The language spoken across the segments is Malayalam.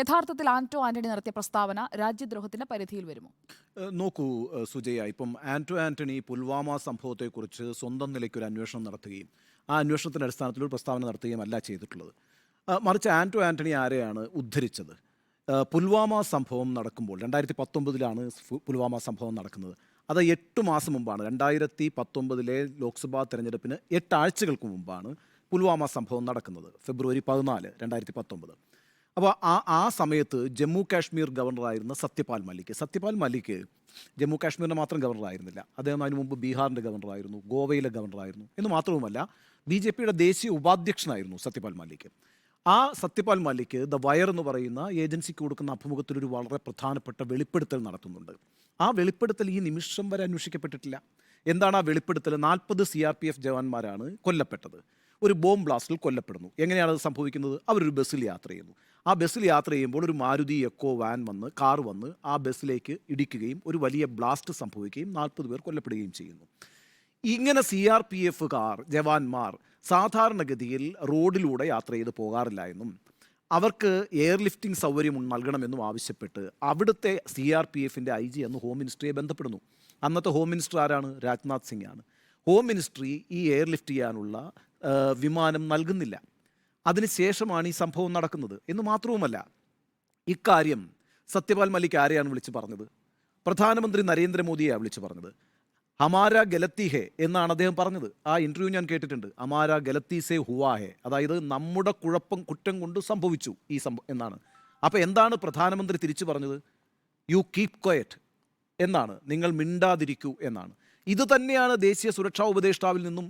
യഥാർത്ഥത്തിൽ ആന്റോ ആന്റണി നടത്തിയ പ്രസ്താവന രാജ്യദ്രോഹത്തിന്റെ പരിധിയിൽ വരുമോ? നോക്കൂ സുജയ, ഇപ്പം ആന്റണി പുൽവാമ സംഭവത്തെക്കുറിച്ച് സ്വന്തം നിലയ്ക്ക് ഒരു അന്വേഷണം നടത്തുകയും ആ അന്വേഷണത്തിൻ്റെ അടിസ്ഥാനത്തിൽ ഒരു പ്രസ്താവന നടത്തുകയും അല്ല ചെയ്തിട്ടുള്ളത്. മറിച്ച് ആന്റണി ആരെയാണ് ഉദ്ധരിച്ചത്? പുൽവാമ സംഭവം നടക്കുമ്പോൾ 2019 പുൽവാമ സംഭവം നടക്കുന്നത്. അത് 8 മാസം മുമ്പാണ്. 2019 ലോക്സഭാ തെരഞ്ഞെടുപ്പിന് 8 ആഴ്ചകൾക്ക് മുമ്പാണ് പുൽവാമ സംഭവം നടക്കുന്നത്. ഫെബ്രുവരി 14, 2019. അപ്പോൾ ആ സമയത്ത് ജമ്മു കാശ്മീർ ഗവർണറായിരുന്ന സത്യപാൽ മലിക് ജമ്മു കാശ്മീരിൻ്റെ മാത്രം ഗവർണറായിരുന്നില്ല. അദ്ദേഹം അതിനു മുമ്പ് ബീഹാറിൻ്റെ ഗവർണറായിരുന്നു, ഗോവയിലെ ഗവർണറായിരുന്നു എന്ന് മാത്രവുമല്ല BJPയുടെ ദേശീയ ഉപാധ്യക്ഷനായിരുന്നു സത്യപാൽ മലിക്. ആ സത്യപാൽ മലിക് ദ വയർ എന്ന് പറയുന്ന ഏജൻസിക്ക് കൊടുക്കുന്ന അഭിമുഖത്തിൽ ഒരു വളരെ പ്രധാനപ്പെട്ട വെളിപ്പെടുത്തൽ നടത്തുന്നുണ്ട്. ആ വെളിപ്പെടുത്തൽ ഈ നിമിഷം വരെ അന്വേഷിക്കപ്പെട്ടിട്ടില്ല. എന്താണ് ആ വെളിപ്പെടുത്തൽ? 40 CRPF ജവാന്മാരാണ് കൊല്ലപ്പെട്ടത്. ഒരു ബോംബ് ബ്ലാസ്റ്റിൽ കൊല്ലപ്പെടുന്നു. എങ്ങനെയാണ് അത് സംഭവിക്കുന്നത്? അവരൊരു ബസ്സിൽ യാത്ര ചെയ്യുന്നു. ആ ബസ്സിൽ യാത്ര ചെയ്യുമ്പോൾ ഒരു മാരുതി എക്കോ കാർ വന്ന് ആ ബസ്സിലേക്ക് ഇടിക്കുകയും ഒരു വലിയ ബ്ലാസ്റ്റ് സംഭവിക്കുകയും 40 പേർ കൊല്ലപ്പെടുകയും ചെയ്യുന്നു. ഇങ്ങനെ CRPF ജവാന്മാർ സാധാരണഗതിയിൽ റോഡിലൂടെ യാത്ര ചെയ്ത് പോകാറില്ല എന്നും അവർക്ക് എയർലിഫ്റ്റിംഗ് സൗകര്യം നൽകണമെന്നും ആവശ്യപ്പെട്ട് അവിടുത്തെ CRPFൻ്റെ IG അന്ന് ഹോം മിനിസ്ട്രിയെ ബന്ധപ്പെടുന്നു. അന്നത്തെ ഹോം മിനിസ്റ്റർ ആരാണ്? രാജ്നാഥ് സിംഗ് ആണ്. ഹോം മിനിസ്ട്രി ഈ എയർലിഫ്റ്റ് ചെയ്യാനുള്ള വിമാനം നൽകുന്നില്ല. അതിനുശേഷമാണ് ഈ സംഭവം നടക്കുന്നത്. എന്ന് മാത്രവുമല്ല, ഇക്കാര്യം സത്യപാൽ മലിക് ആരെയാണ് വിളിച്ച് പറഞ്ഞത്? പ്രധാനമന്ത്രി നരേന്ദ്രമോദിയെയാണ് വിളിച്ച് പറഞ്ഞത്. ഹമാര ഗലത്തി ഹെ എന്നാണ് അദ്ദേഹം പറഞ്ഞത്. ആ ഇൻ്റർവ്യൂ ഞാൻ കേട്ടിട്ടുണ്ട്. ഹമാര ഗലത്തി സെ ഹുവാ ഹെ, അതായത് നമ്മുടെ കുറ്റം കൊണ്ട് സംഭവിച്ചു എന്നാണ്. അപ്പോൾ എന്താണ് പ്രധാനമന്ത്രി തിരിച്ചു പറഞ്ഞത്? യു കീപ് ക്വയറ്റ് എന്നാണ്, നിങ്ങൾ മിണ്ടാതിരിക്കൂ എന്നാണ്. ഇത് തന്നെയാണ് ദേശീയ സുരക്ഷാ ഉപദേഷ്ടാവിൽ നിന്നും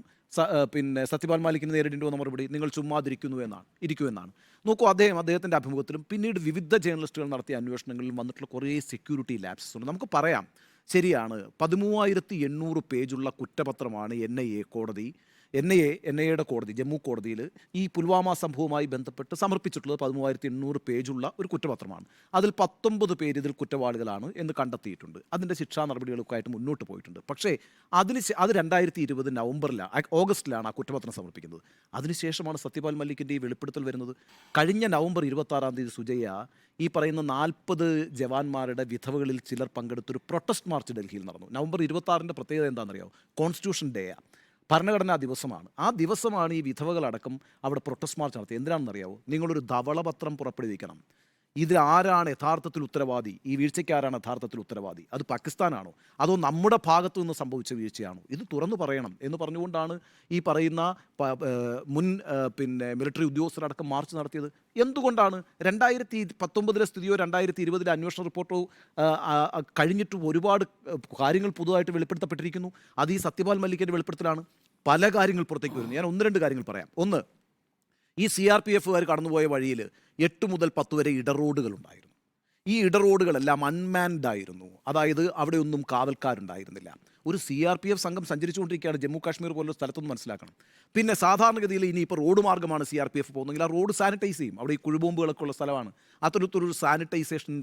സത്യപാൽ മാലിക്കിന് നേരിടേണ്ടി വന്ന മറുപടി. നിങ്ങൾ ചുമ്മാതിരിക്കൂ എന്നാണ്. നോക്കൂ, അദ്ദേഹത്തിൻ്റെ അഭിമുഖത്തിലും പിന്നീട് വിവിധ ജേർണലിസ്റ്റുകൾ നടത്തിയ അന്വേഷണങ്ങളിലും വന്നിട്ടുള്ള കുറേ സെക്യൂരിറ്റി ലാപ്സസ് ഉണ്ട്. നമുക്ക് പറയാം, ശരിയാണ്, 13,800 പേജുള്ള കുറ്റപത്രമാണ് NIA കോടതി ജമ്മു കോടതിയിൽ ഈ പുൽവാമ സംഭവവുമായി ബന്ധപ്പെട്ട് സമർപ്പിച്ചിട്ടുള്ളത്. 13,800 പേജുള്ള ഒരു കുറ്റപത്രമാണ്. അതിൽ 19 പേര് ഇതിൽ കുറ്റവാളികളാണ് എന്ന് കണ്ടെത്തിയിട്ടുണ്ട്. അതിൻ്റെ ശിക്ഷാ നടപടികളൊക്കെ ആയിട്ട് മുന്നോട്ട് പോയിട്ടുണ്ട്. പക്ഷേ അത് 2020 ഓഗസ്റ്റിലാണ് ആ കുറ്റപത്രം സമർപ്പിക്കുന്നത്. അതിനുശേഷമാണ് സത്യപാൽ മലിക്കിൻ്റെ ഈ വെളിപ്പെടുത്തൽ വരുന്നത്. കഴിഞ്ഞ നവംബർ 26 സുജയ, ഈ പറയുന്ന 40 ജവാന്മാരുടെ വിധവകളിൽ ചിലർ പങ്കെടുത്തൊരു പ്രൊട്ടസ്റ്റ് മാർച്ച് ഡൽഹിയിൽ നടന്നു. നവംബർ 26 പ്രത്യേകത എന്താണെന്നറിയാമോ? കോൺസ്റ്റിറ്റ്യൂഷൻ ഡേയാണ്, ഭരണഘടനാ ദിവസമാണ്. ആ ദിവസമാണ് ഈ വിധവകളടക്കം അവിടെ പ്രൊട്ടസ്റ്റ് മാർച്ച് നടത്തിയത്. എന്തിനാണെന്നറിയാമോ? നിങ്ങളൊരു ധവളപത്രം പുറപ്പെടുവിക്കണം. ഇതിലാരാണ് യഥാർത്ഥത്തിൽ ഉത്തരവാദി? ഈ വീഴ്ചയ്ക്ക് ആരാണ് യഥാർത്ഥത്തിൽ ഉത്തരവാദി? അത് പാകിസ്ഥാനാണോ അതോ നമ്മുടെ ഭാഗത്തു നിന്ന് സംഭവിച്ച വീഴ്ചയാണോ? ഇത് തുറന്നു പറയണം എന്ന് പറഞ്ഞുകൊണ്ടാണ് ഈ പറയുന്ന മുൻ മിലിറ്ററി ഉദ്യോഗസ്ഥരടക്കം മാർച്ച് നടത്തിയത്. എന്തുകൊണ്ടാണ്? 2019 സ്ഥിതിയോ 2020 അന്വേഷണ റിപ്പോർട്ടോ കഴിഞ്ഞിട്ടും ഒരുപാട് കാര്യങ്ങൾ പുതുതായിട്ട് വെളിപ്പെടുത്തപ്പെട്ടിരിക്കുന്നു. അത് ഈ സത്യപാൽ മലിക്കിൻ്റെ വെളിപ്പെടുത്തലാണ്. പല കാര്യങ്ങൾ പുറത്തേക്ക് വരുന്നു. ഞാൻ 1-2 കാര്യങ്ങൾ പറയാം. ഒന്ന്, ഈ CRPFകാർ കടന്നുപോയ വഴിയിൽ 8 മുതൽ 10 വരെ ഇടറോഡുകളുണ്ടായിരുന്നു. ഈ ഇടറോഡുകളെല്ലാം അൺമാൻഡ് ആയിരുന്നു. അതായത് അവിടെ ഒന്നും കാവൽക്കാരുണ്ടായിരുന്നില്ല. ഒരു CRPF സംഘം സഞ്ചരിച്ചുകൊണ്ടിരിക്കുകയാണ് ജമ്മു കാശ്മീർ പോലുള്ള സ്ഥലത്തൊന്നും മനസ്സിലാക്കണം. പിന്നെ സാധാരണഗതിയിൽ ഇനിയിപ്പോൾ റോഡ് മാർഗ്ഗമാണ് CRPF പോകുന്നതെങ്കിൽ ആ റോഡ് സാനിറ്റൈസ് ചെയ്യും. അവിടെ ഈ കുഴിബോംബുകളൊക്കെ ഉള്ള സ്ഥലമാണ്. അത്തരത്തിലൊരു സാനിറ്റൈസേഷൻ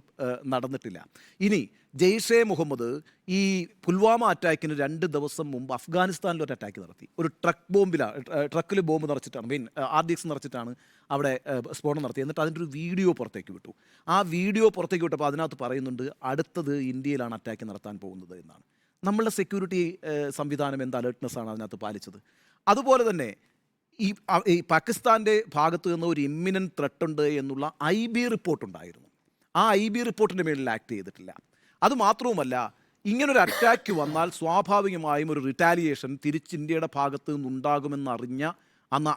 നടന്നിട്ടില്ല. ഇനി ജെയ്ഷെ മുഹമ്മദ് ഈ പുൽവാമ അറ്റാക്കിന് 2 ദിവസം മുമ്പ് അഫ്ഗാനിസ്ഥാനിൽ ഒരു അറ്റാക്ക് നടത്തി. ഒരു ട്രക്കിൽ ബോംബ് നിറച്ചിട്ടാണ്, RDX നിറച്ചിട്ടാണ് അവിടെ സ്ഫോടനം നടത്തി. എന്നിട്ട് അതിൻ്റെ ഒരു വീഡിയോ പുറത്തേക്ക് വിട്ടു. ആ വീഡിയോ പുറത്തേക്ക് വിട്ടപ്പോൾ അതിനകത്ത് പറയുന്നുണ്ട് അടുത്തത് ഇന്ത്യയിലാണ് അറ്റാക്ക് നടത്താൻ പോകുന്നത് എന്നാണ്. നമ്മളുടെ സെക്യൂരിറ്റി സംവിധാനം എന്ത് അലേർട്ട്നെസ്സാണ് അതിനകത്ത് പാലിച്ചത്? അതുപോലെ തന്നെ ഈ പാകിസ്ഥാൻ്റെ ഭാഗത്ത് നിന്ന് ഒരു ഇമ്മിനൻറ്റ് ത്രെട്ട് ഉണ്ട് എന്നുള്ള IB റിപ്പോർട്ടുണ്ടായിരുന്നു. ആ IB റിപ്പോർട്ടിൻ്റെ മേളിൽ ആക്ട് ചെയ്തിട്ടില്ല. അതുമാത്രവുമല്ല, ഇങ്ങനൊരു അറ്റാക്ക് വന്നാൽ സ്വാഭാവികമായും ഒരു റിറ്റാലിയേഷൻ ഇന്ത്യയുടെ ഭാഗത്ത് നിന്നുണ്ടാകുമെന്നറിഞ്ഞ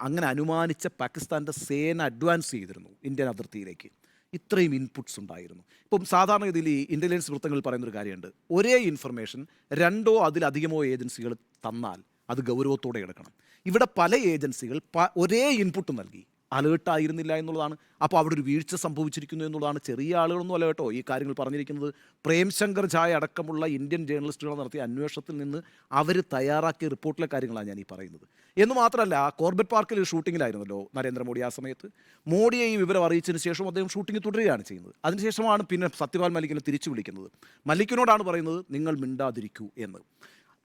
അങ്ങനെ അനുമാനിച്ച പാകിസ്ഥാൻ്റെ സേന അഡ്വാൻസ് ചെയ്തിരുന്നു ഇന്ത്യൻ അതിർത്തിയിലേക്ക്. ഇത്രയും ഇൻപുട്സ് ഉണ്ടായിരുന്നു. ഇപ്പം സാധാരണഗതിയിൽ ഈ ഇൻ്റലിജൻസ് വൃത്തങ്ങളിൽ പറയുന്നൊരു കാര്യമുണ്ട്, ഒരേ ഇൻഫർമേഷൻ 2 അതിലധികമോ ഏജൻസികൾ തന്നാൽ അത് ഗൗരവത്തോടെ എടുക്കണം. ഇവിടെ പല ഏജൻസികൾ ഒരേ ഇൻപുട്ട് നൽകി, അലേർട്ടായിരുന്നില്ല എന്നുള്ളതാണ്. അപ്പോൾ അവിടെ ഒരു വീഴ്ച സംഭവിച്ചിരിക്കുന്നു എന്നുള്ളതാണ്. ചെറിയ ആളുകളൊന്നും അല്ല കേട്ടോ ഈ കാര്യങ്ങൾ പറഞ്ഞിരിക്കുന്നത്. പ്രേംശങ്കർ ഝായ അടക്കമുള്ള ഇന്ത്യൻ ജേർണലിസ്റ്റുകൾ നടത്തിയ അന്വേഷണത്തിൽ നിന്ന് അവർ തയ്യാറാക്കിയ റിപ്പോർട്ടിലെ കാര്യങ്ങളാണ് ഞാൻ ഈ പറയുന്നത്. എന്ന് മാത്രമല്ല, കോർബറ്റ് പാർക്കിൽ ഷൂട്ടിങ്ങിലായിരുന്നല്ലോ നരേന്ദ്രമോദി. ആ സമയത്ത് മോഡിയെ ഈ വിവരം അറിയിച്ചതിന് ശേഷം അദ്ദേഹം ഷൂട്ടിംഗ് തുടരുകയാണ് ചെയ്യുന്നത്. അതിനുശേഷമാണ് പിന്നെ സത്യപാൽ മലിക്കിനെ തിരിച്ചു വിളിക്കുന്നത്. മലിക്കിനോടാണ് പറയുന്നത് നിങ്ങൾ മിണ്ടാതിരിക്കൂ എന്ന്.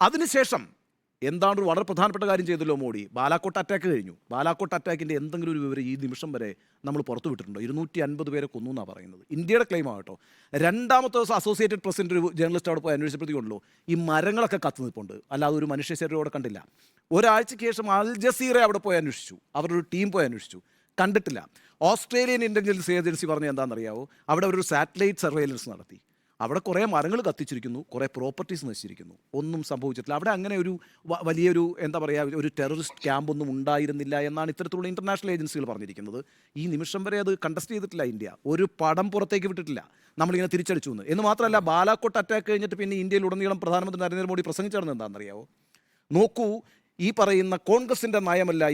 അതിനുശേഷം എന്താണ് ഒരു വളരെ പ്രധാനപ്പെട്ട കാര്യം ചെയ്തല്ലോ മോഡി. ബാലാക്കോട്ട് അറ്റാക്ക് കഴിഞ്ഞു. ബാലാക്കോട്ട് അറ്റാക്കിൻ്റെ എന്തെങ്കിലും ഒരു വിവരം ഈ നിമിഷം വരെ നമ്മൾ പുറത്തു വിട്ടിട്ടുണ്ടോ? 250 പേരെ കൊന്നു എന്നാണ് പറയുന്നത്. ഇന്ത്യയുടെ ക്ലെയിം ആകട്ടോ. രണ്ടാമത്തെ ദിവസം അസോസിയേറ്റഡ് പ്രസിൻ്റെ ഒരു ജേർണലിസ്റ്റ് അവിടെ പോയി അന്വേഷിച്ചപ്പോഴത്തേക്കുണ്ടല്ലോ ഈ മരങ്ങളൊക്കെ കത്ത് നിൽപ്പുണ്ട്, അല്ലാതെ ഒരു മനുഷ്യ ശരീരം അവിടെ കണ്ടില്ല. ഒരാഴ്ചയ്ക്ക് ശേഷം അൽ ജസീറ അവിടെ പോയി അന്വേഷിച്ചു, അവരുടെ ഒരു ടീം പോയി അന്വേഷിച്ചു, കണ്ടിട്ടില്ല. ഓസ്ട്രേലിയൻ ഇൻ്റലിജൻസ് ഏജൻസി പറഞ്ഞ എന്താണെന്നറിയാവോ? അവിടെ ഒരു സാറ്റലൈറ്റ് സർവൈലൻസ് നടത്തി. അവിടെ കുറേ മരങ്ങൾ കത്തിച്ചിരിക്കുന്നു, കുറേ പ്രോപ്പർട്ടീസ് നശിച്ചിരിക്കുന്നു, ഒന്നും സംഭവിച്ചിട്ടില്ല. അവിടെ അങ്ങനെ ഒരു വലിയൊരു എന്താ പറയുക ഒരു ടെററിസ്റ്റ് ക്യാമ്പൊന്നും ഉണ്ടായിരുന്നില്ല എന്നാണ് ഇത്തരത്തിലുള്ള ഇൻ്റർനാഷണൽ ഏജൻസികൾ പറഞ്ഞിരിക്കുന്നത്. ഈ നിമിഷം വരെ അത് കണ്ടസ്റ്റ് ചെയ്തിട്ടില്ല ഇന്ത്യ, ഒരു പടം പുറത്തേക്ക് വിട്ടിട്ടില്ല നമ്മളിങ്ങനെ തിരിച്ചടിച്ചു എന്ന് മാത്രമല്ല, ബാലാക്കോട്ട് അറ്റാക്ക് കഴിഞ്ഞിട്ട് പിന്നെ ഇന്ത്യയിലുടനീളം പ്രധാനമന്ത്രി നരേന്ദ്രമോദി പ്രസംഗിച്ചിരുന്നത് എന്താണെന്നറിയാവോ? നോക്കൂ, ഈ പറയുന്ന കോൺഗ്രസിൻ്റെ നയമല്ല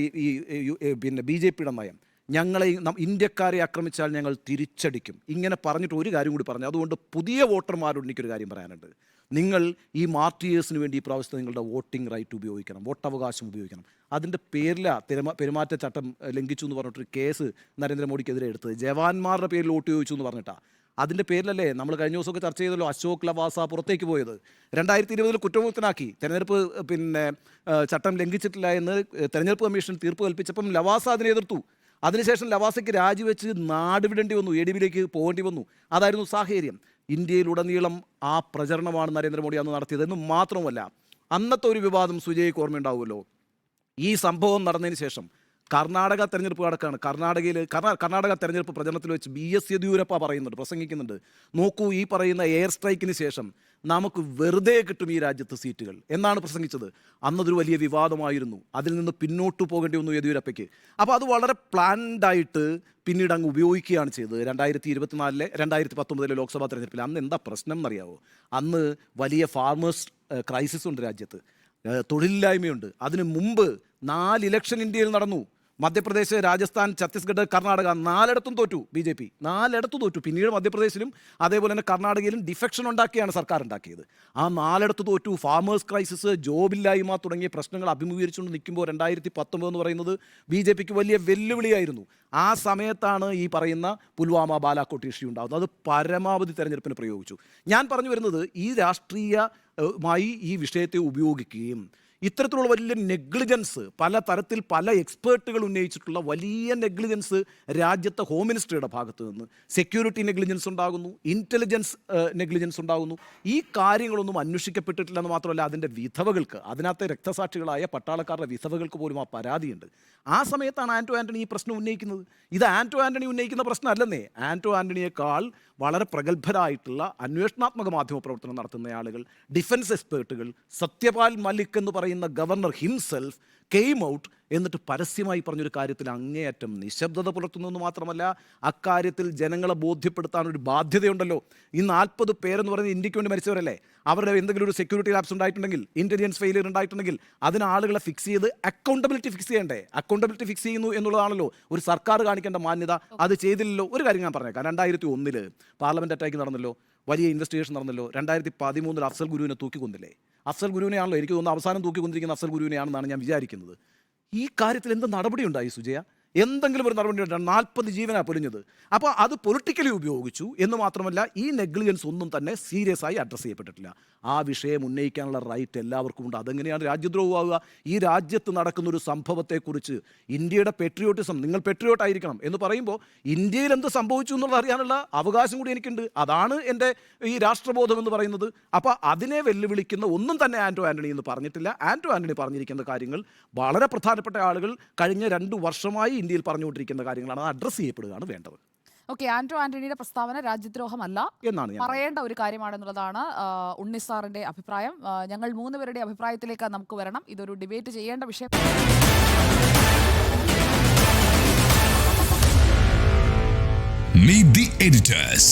പിന്നെ BJPയുടെ നയം. ഞങ്ങളെ ഇന്ത്യക്കാരെ ആക്രമിച്ചാൽ ഞങ്ങൾ തിരിച്ചടിക്കും, ഇങ്ങനെ പറഞ്ഞിട്ട് ഒരു കാര്യം കൂടി പറഞ്ഞു. അതുകൊണ്ട് പുതിയ വോട്ടർമാരോട് എനിക്കൊരു കാര്യം പറയാനുണ്ട്. നിങ്ങൾ ഈ മാർട്ടിയേഴ്സിന് വേണ്ടി ഈ പ്രാവശ്യത്തെ നിങ്ങളുടെ വോട്ടിംഗ് റൈറ്റ് ഉപയോഗിക്കണം, വോട്ടവകാശം ഉപയോഗിക്കണം. അതിൻ്റെ പേരിലാണ് പെരുമാറ്റച്ചട്ടം ലംഘിച്ചു എന്ന് പറഞ്ഞിട്ടൊരു കേസ് നരേന്ദ്രമോദിക്കെതിരെ എടുത്തത്. ജവാന്മാരുടെ പേരിൽ വോട്ട് ചോദിച്ചു എന്ന് പറഞ്ഞിട്ടാണ്. അതിൻ്റെ പേരിലല്ലേ നമ്മൾ കഴിഞ്ഞ ദിവസമൊക്കെ ചർച്ച ചെയ്തല്ലോ അശോക് ലവാസ പുറത്തേക്ക് പോയത്. 2020 കുറ്റമുക്തനാക്കി. തെരഞ്ഞെടുപ്പ് ചട്ടം ലംഘിച്ചിട്ടില്ല എന്ന് തെരഞ്ഞെടുപ്പ് കമ്മീഷൻ തീർപ്പ് കൽപ്പിച്ചപ്പം ലവാസ അതിനെ എതിർത്തു. അതിനുശേഷം ലവാസയ്ക്ക് രാജിവെച്ച് നാട് വിടേണ്ടി വന്നു, ADBയിലേക്ക് പോകേണ്ടി വന്നു. അതായിരുന്നു സാഹചര്യം. ഇന്ത്യയിലുടനീളം ആ പ്രചരണമാണ് നരേന്ദ്രമോദി അന്ന് നടത്തിയത്. എന്ന് മാത്രമല്ല, അന്നത്തെ ഒരു വിവാദം സുജയ്ക്ക് ഓർമ്മയുണ്ടാവുമല്ലോ. ഈ സംഭവം നടന്നതിന് ശേഷം കർണാടക തെരഞ്ഞെടുപ്പ് നടക്കുകയാണ്. കർണാടക തെരഞ്ഞെടുപ്പ് പ്രചരണത്തിൽ വെച്ച് BS യെദ്യൂരപ്പ പ്രസംഗിക്കുന്നുണ്ട്. നോക്കൂ, ഈ പറയുന്ന എയർ സ്ട്രൈക്കിന് ശേഷം നമുക്ക് വെറുതെ കിട്ടും ഈ രാജ്യത്ത് സീറ്റുകൾ എന്നാണ് പ്രസംഗിച്ചത്. അന്നതൊരു വലിയ വിവാദമായിരുന്നു. അതിൽ നിന്ന് പിന്നോട്ട് പോകേണ്ടി വന്നു യെദ്യൂരപ്പയ്ക്ക്. അപ്പോൾ അത് വളരെ പ്ലാൻഡായിട്ട് പിന്നീട് അങ്ങ് ഉപയോഗിക്കുകയാണ് ചെയ്തത്. 2024 2019 ലോക്സഭാ തെരഞ്ഞെടുപ്പിൽ അന്ന് എന്താ പ്രശ്നം എന്നറിയാവോ? അന്ന് വലിയ ഫാർമേഴ്സ് ക്രൈസിസ് ഉണ്ട് രാജ്യത്ത്, തൊഴിലില്ലായ്മയുണ്ട്. അതിന് മുമ്പ് 4 ഇലക്ഷൻ ഇന്ത്യയിൽ നടന്നു. മധ്യപ്രദേശ്, രാജസ്ഥാൻ, ഛത്തീസ്ഗഡ്, കർണാടക 4ഇടത്തും തോറ്റു BJP. 4ഇടത്തും തോറ്റു. പിന്നീട് മധ്യപ്രദേശിലും അതേപോലെ തന്നെ കർണാടകയിലും ഡിഫെക്ഷൻ ഉണ്ടാക്കിയാണ് സർക്കാർ ഉണ്ടാക്കിയത്. ആ 4ഇടത്ത് തോറ്റു. ഫാമേഴ്സ് ക്രൈസിസ്, ജോബില്ലായ്മ തുടങ്ങിയ പ്രശ്നങ്ങൾ അഭിമുഖീകരിച്ചുകൊണ്ട് നിൽക്കുമ്പോൾ 2019 എന്ന് പറയുന്നത് BJPക്ക് വലിയ വെല്ലുവിളിയായിരുന്നു. ആ സമയത്താണ് ഈ പറയുന്ന പുൽവാമ ബാലാക്കോട്ട് ഇഷ്യൂ ഉണ്ടാകുന്നത്. അത് പരമാവധി തെരഞ്ഞെടുപ്പിന് പ്രയോഗിച്ചു. ഞാൻ പറഞ്ഞു വരുന്നത്, ഈ രാഷ്ട്രീയമായി ഈ വിഷയത്തെ ഉപയോഗിക്കുകയും ഇത്തരത്തിലുള്ള വലിയ നെഗ്ലിജൻസ്, പല തരത്തിൽ പല എക്സ്പേർട്ടുകൾ ഉന്നയിച്ചിട്ടുള്ള വലിയ നെഗ്ലിജൻസ് രാജ്യത്തെ ഹോം മിനിസ്റ്ററുടെ ഭാഗത്ത് നിന്ന് സെക്യൂരിറ്റി നെഗ്ലിജൻസ് ഉണ്ടാകുന്നു, ഇൻ്റലിജൻസ് നെഗ്ലിജൻസ് ഉണ്ടാകുന്നു. ഈ കാര്യങ്ങളൊന്നും അന്വേഷിക്കപ്പെട്ടിട്ടില്ലെന്ന് മാത്രമല്ല, അതിൻ്റെ വിധവകൾക്ക്, അതിനകത്തെ രക്തസാക്ഷികളായ പട്ടാളക്കാരുടെ വിധവകൾക്ക് പോലും ആ പരാതിയുണ്ട്. ആ സമയത്താണ് ആൻ്റോ ആൻ്റണി ഈ പ്രശ്നം ഉന്നയിക്കുന്നത്. ഇത് ആൻ്റോ ആൻ്റണി ഉന്നയിക്കുന്ന പ്രശ്നമല്ലെന്നേ. ആൻ്റോ ആൻ്റണിയേക്കാൾ വളരെ പ്രഗത്ഭരായിട്ടുള്ള അന്വേഷണാത്മക മാധ്യമ പ്രവർത്തനം നടത്തുന്ന ആളുകൾ, ഡിഫൻസ് എക്സ്പേർട്ടുകൾ, സത്യപാൽ മലിക് എന്ന് പറയുന്ന ഗവർണർ ഹിംസെൽഫ് കെയിം ഔട്ട് എന്നിട്ട് പരസ്യമായി പറഞ്ഞൊരു കാര്യത്തിൽ അങ്ങേയറ്റം നിശബ്ദത പുലർത്തുന്നതെന്ന് മാത്രമല്ല, അക്കാര്യത്തിൽ ജനങ്ങളെ ബോധ്യപ്പെടുത്താൻ ഒരു ബാധ്യതയുണ്ടല്ലോ. ഈ 40 പേരെന്ന് പറയുന്നത് ഇന്ത്യക്ക് വേണ്ടി മരിച്ചവരല്ലേ? അവരുടെ എന്തെങ്കിലും ഒരു സെക്യൂരിറ്റി ലാപ്സ് ഉണ്ടായിട്ടുണ്ടെങ്കിൽ, ഇൻ്റലിജൻസ് ഫെയിലിയർ ഉണ്ടായിട്ടുണ്ടെങ്കിൽ അതിന് ആളുകളെ ഫിക്സ് ചെയ്ത് അക്കൗണ്ടബിലിറ്റി ഫിക്സ് ചെയ്യണ്ടേ? അക്കൗണ്ടബിലിറ്റി ഫിക്സ് ചെയ്യുന്നു എന്നുള്ളതാണല്ലോ ഒരു സർക്കാർ കാണിക്കേണ്ട മാന്യത. അത് ചെയ്തില്ലല്ലോ. ഒരു കാര്യം ഞാൻ പറഞ്ഞേക്കാം. 2001 പാർലമെൻറ്റ് അറ്റാക്ക് നടന്നല്ലോ, വലിയ ഇൻവെസ്റ്റിഗേഷൻ നടന്നല്ലോ. 2013 അഫ്സൽ ഗുരുവിനെ തൂക്കിക്കൊന്നില്ലേ? അഫ്സൽ ഗുരുവിനെയാണല്ലോ, എനിക്ക് തോന്നുന്നു അവസാനം തൂക്കിക്കൊണ്ടിരിക്കുന്ന അഫ്സൽ ഗുരുവിനെയാണെന്നാണ് ഞാൻ വിചാരിക്കുന്നത്. ഈ കാര്യത്തിൽ എന്ത് നടപടി ഉണ്ടായി സുജയ? എന്തെങ്കിലും ഒരു നടപടി ഉണ്ടായി? 40 ജീവനാണ് പൊലിഞ്ഞത്. അപ്പോൾ അത് പൊളിറ്റിക്കലി ഉപയോഗിച്ചു എന്ന് മാത്രമല്ല, ഈ നെഗ്ലിജൻസ് ഒന്നും തന്നെ സീരിയസ് ആയി അഡ്രസ്സ് ചെയ്യപ്പെട്ടിട്ടില്ല. ആ വിഷയം ഉന്നയിക്കാനുള്ള റൈറ്റ് എല്ലാവർക്കും ഉണ്ട്. അതെങ്ങനെയാണ് രാജ്യദ്രോഹമാവുക? ഈ രാജ്യത്ത് നടക്കുന്ന ഒരു സംഭവത്തെക്കുറിച്ച് ഇന്ത്യയുടെ പെട്രിയോട്ടിസം, നിങ്ങൾ പെട്രിയോട്ട് ആയിരിക്കണം എന്ന് പറയുമ്പോൾ ഇന്ത്യയിൽ എന്ത് സംഭവിച്ചു എന്നുള്ളത് അറിയാനുള്ള അവകാശം കൂടി എനിക്കുണ്ട്. അതാണ് എൻ്റെ ഈ രാഷ്ട്രബോധം എന്ന് പറയുന്നത്. അപ്പോൾ അതിനെ വെല്ലുവിളിക്കുന്ന ഒന്നും തന്നെ ആൻ്റോ ആൻ്റണി എന്ന് പറഞ്ഞിട്ടില്ല. ആൻ്റോ ആൻ്റണി പറഞ്ഞിരിക്കുന്ന കാര്യങ്ങൾ വളരെ പ്രധാനപ്പെട്ട ആളുകൾ കഴിഞ്ഞ 2 വർഷമായി ഇന്ത്യയിൽ പറഞ്ഞുകൊണ്ടിരിക്കുന്ന കാര്യങ്ങളാണ്. അത് അഡ്രസ്സ് ചെയ്യപ്പെടുകയാണ് വേണ്ടത്. ഓക്കെ, ആന്റോ ആന്റണിയുടെ പ്രസ്താവന രാജ്യദ്രോഹമല്ല എന്നാണ് പറയേണ്ട ഒരു കാര്യമാണെന്നുള്ളതാണ് ഉണ്ണിസാറിന്റെ അഭിപ്രായം. ഞങ്ങൾ 3 പേരുടെ അഭിപ്രായത്തിലേക്ക് നമുക്ക് വരണം. ഇതൊരു ഡിബേറ്റ് ചെയ്യേണ്ട വിഷയം. Meet the editors.